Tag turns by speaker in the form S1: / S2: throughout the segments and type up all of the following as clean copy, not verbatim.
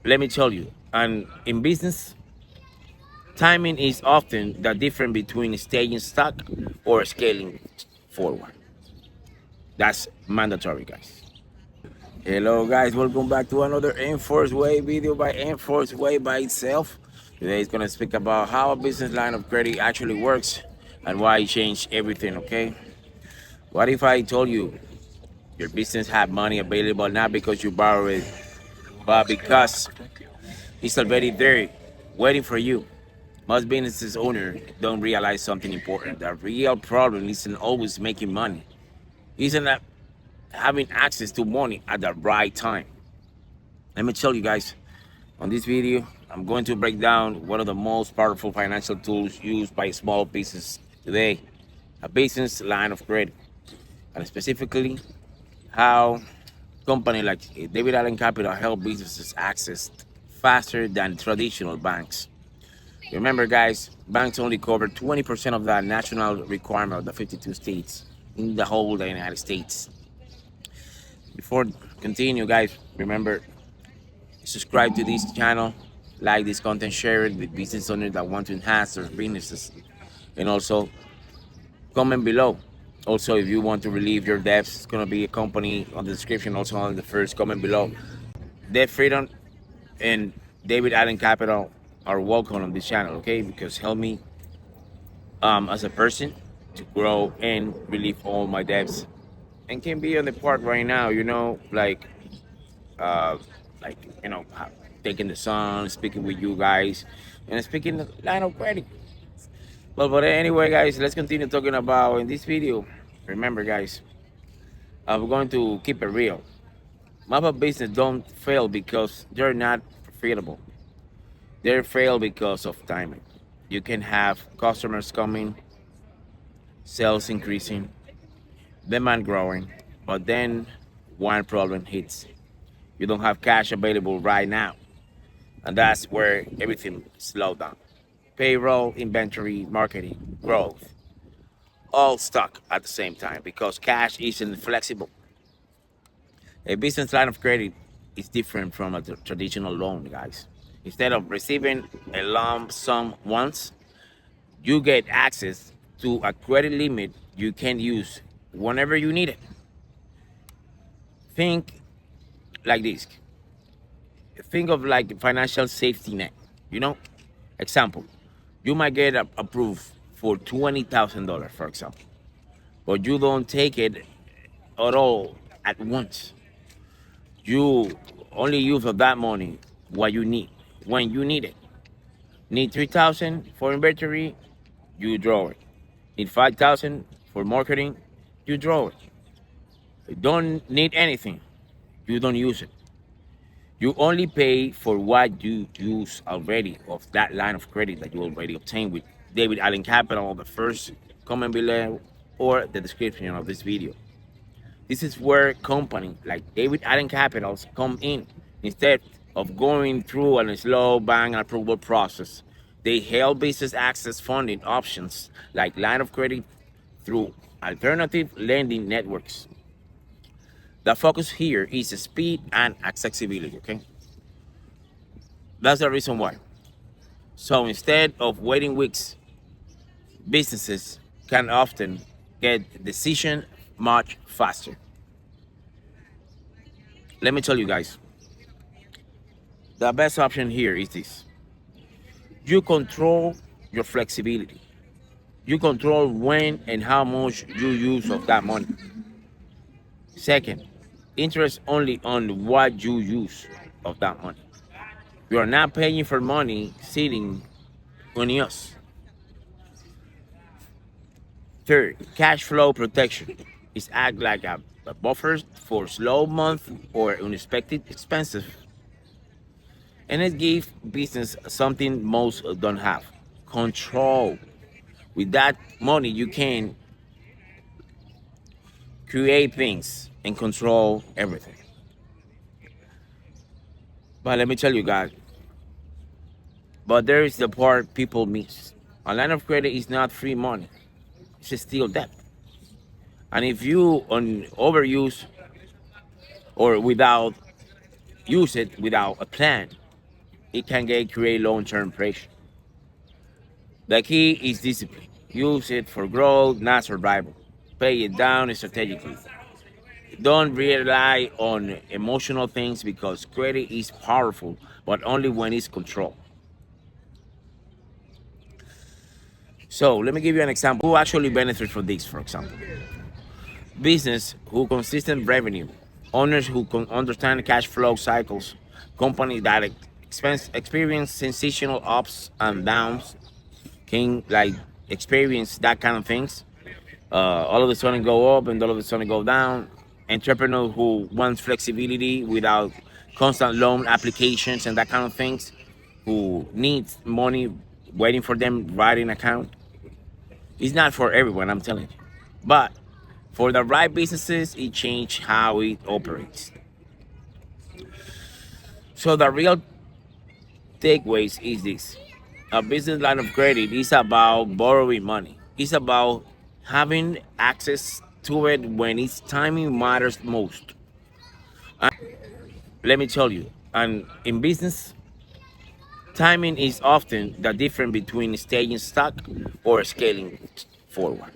S1: let me tell you, and in business, timing is often the difference between staying stuck or scaling forward. That's mandatory, guys. Hello, guys. Welcome back to another Enforce Way video by Enforce Way by itself. Today is gonna speak about how a business line of credit actually works and why it changed everything. Okay. What if I told you your business had money available not because you borrowed it, but because it's already there, waiting for you? Most businesses owners don't realize something important. The real problem isn't always making money. Isn't that having access to money at the right time. Let me tell you guys, on this video, I'm going to break down one of the most powerful financial tools used by small businesses today, a business line of credit, and specifically how companies like David Allen Capital help businesses access faster than traditional banks. Remember, guys, banks only cover 20% of the national requirement of the 52 states in the whole United States. Before continue, guys, remember, subscribe to this channel, like this content, share it with business owners that want to enhance their businesses, and also comment below. Also, if you want to relieve your debts, it's gonna be a company on the description. Also on the first comment below. Debt Freedom and David Allen Capital are welcome on this channel, okay? Because help me as a person to grow and relieve all my debts, and can be on the part right now, uh, like taking the sun, speaking with you guys, and speaking the line of credit. But anyway, guys, let's continue talking about in this video. Remember, guys, we're going to keep it real. Mobile business don't fail because they're not profitable. They fail because of timing. You can have customers coming, sales increasing, demand growing, but then one problem hits. You don't have cash available right now. And that's where everything slowed down. Payroll, inventory, marketing, growth, all stuck at the same time because cash isn't flexible. A business line of credit is different from a traditional loan, guys. Instead of receiving a lump sum once, you get access to a credit limit you can use whenever you need it. Think like this. Think of like financial safety net. You know, example, you might get approved for $20,000, for example, but you don't take it at all at once. You only use of that money what you need when you need it. Need 3,000 for inventory, you draw it. Need 5,000 for marketing, you draw it. You don't need anything, you don't use it. You only pay for what you use already of that line of credit that you already obtained with David Allen Capital, the first comment below or the description of this video. This is where companies like David Allen Capitals come in. Instead of going through a slow bank approval process, they help business access funding options like line of credit through alternative lending networks. The focus here is speed and accessibility, okay? That's the reason why. So instead of waiting weeks, businesses can often get decision much faster. Let me tell you guys, the best option here is this. You control your flexibility. You control when and how much you use of that money. Second, interest only on what you use of that money. You are not paying for money sitting on us. Third, cash flow protection is act like a buffer for slow month or unexpected expenses. And it gives business something most don't have: control. With that money, you can create things and control everything. But let me tell you, guys, but there is the part people miss. A line of credit is not free money, it's still debt. And if you overuse or without use it without a plan, it can create long-term pressure. The key is discipline. Use it for growth, not survival. Pay it down strategically. Don't rely on emotional things because credit is powerful, but only when it's controlled. So let me give you an example. Who actually benefits from this, for example? Business who consistent revenue, owners who understand cash flow cycles, companies that experience sensational ups and downs, can like experience that kind of things. All of a sudden go up and all of a sudden go down. Entrepreneur who wants flexibility without constant loan applications and that kind of things, who needs money waiting for them right in account. It's not for everyone, I'm telling you. But for the right businesses, it changed how it operates. So the real takeaways is this. A business line of credit is about borrowing money. It's about having access to it when its timing matters most. And let me tell you, and in business, timing is often the difference between staying stuck or scaling forward.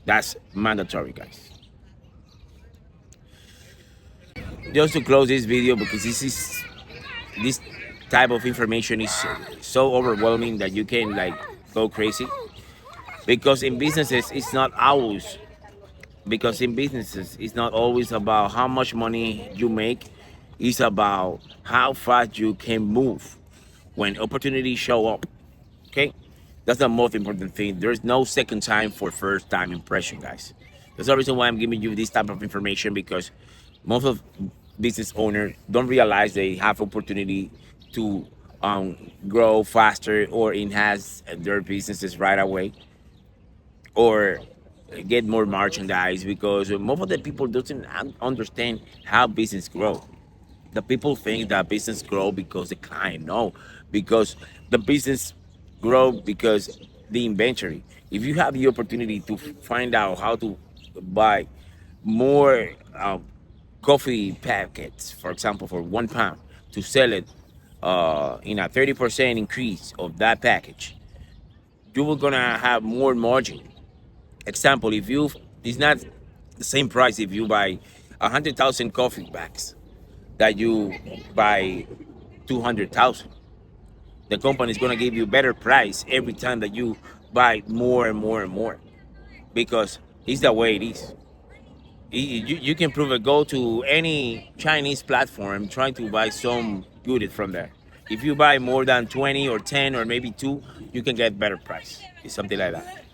S1: That's mandatory, guys. Just to close this video, because this type of information is so overwhelming that you can like go crazy. Because in businesses, it's not always about how much money you make. It's about how fast you can move when opportunities show up. Okay, that's the most important thing. There's no second time for first time impression, guys. That's the reason why I'm giving you this type of information, because most of business owners don't realize they have opportunity to grow faster or enhance their businesses right away, or get more merchandise, because most of the people doesn't understand how business grow. The people think that business grow because the client. No, because the business grow because the inventory. If you have the opportunity to find out how to buy more coffee packets, for example, for £1, to sell it in a 30% increase of that package, you will gonna have more margin. Example, if you, it's not the same price if you buy 100,000 coffee bags that you buy 200,000. The company is gonna give you better price every time that you buy more and more and more, because it's the way it is. You can prove it. Go to any Chinese platform, try to buy some goodies from there. If you buy more than 20 or 10 or maybe 2, you can get better price. It's something like that.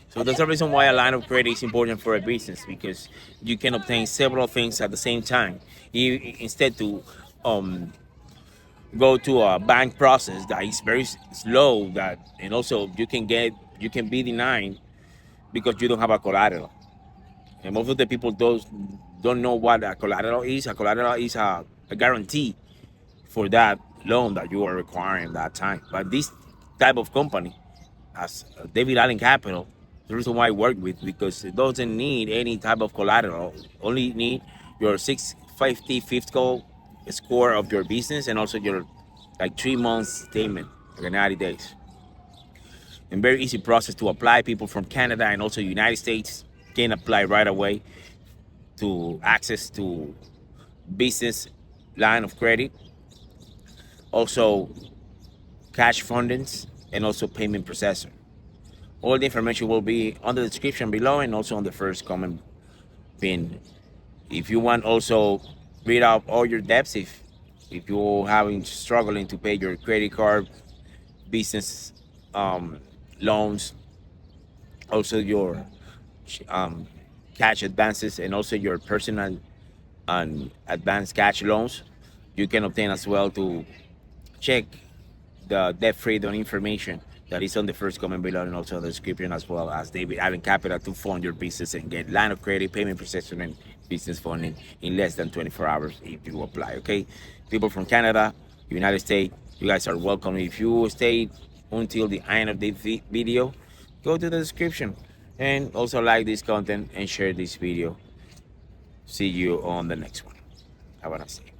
S1: So that's the reason why a line of credit is important for a business, because you can obtain several things at the same time. Instead to go to a bank process that is very slow, that, and also you can be denied because you don't have a collateral. And most of the people don't know what a collateral is. A collateral is a guarantee for that loan that you are requiring that time. But this type of company, as David Allen Capital, the reason why I work with, because it doesn't need any type of collateral. Only need your 650 fiscal score of your business, and also your like 3 months statement, like 90 days. And very easy process to apply. People from Canada and also United States can apply right away to access to business line of credit, also cash fundings, and also payment processor. All the information will be on the description below and also on the first comment pin. If you want also read out all your debts, if you're struggling to pay your credit card, business loans, also your cash advances, and also your personal and advanced cash loans, you can obtain as well to check the debt freedom information that is on the first comment below, and also the description, as well as David Allen Capital, to fund your business and get line of credit, payment processing, and business funding in less than 24 hours if you apply. Okay, people from Canada, United States, you guys are welcome. If you stayed until the end of the video, go to the description and also like this content and share this video. See you on the next one. Have a nice day.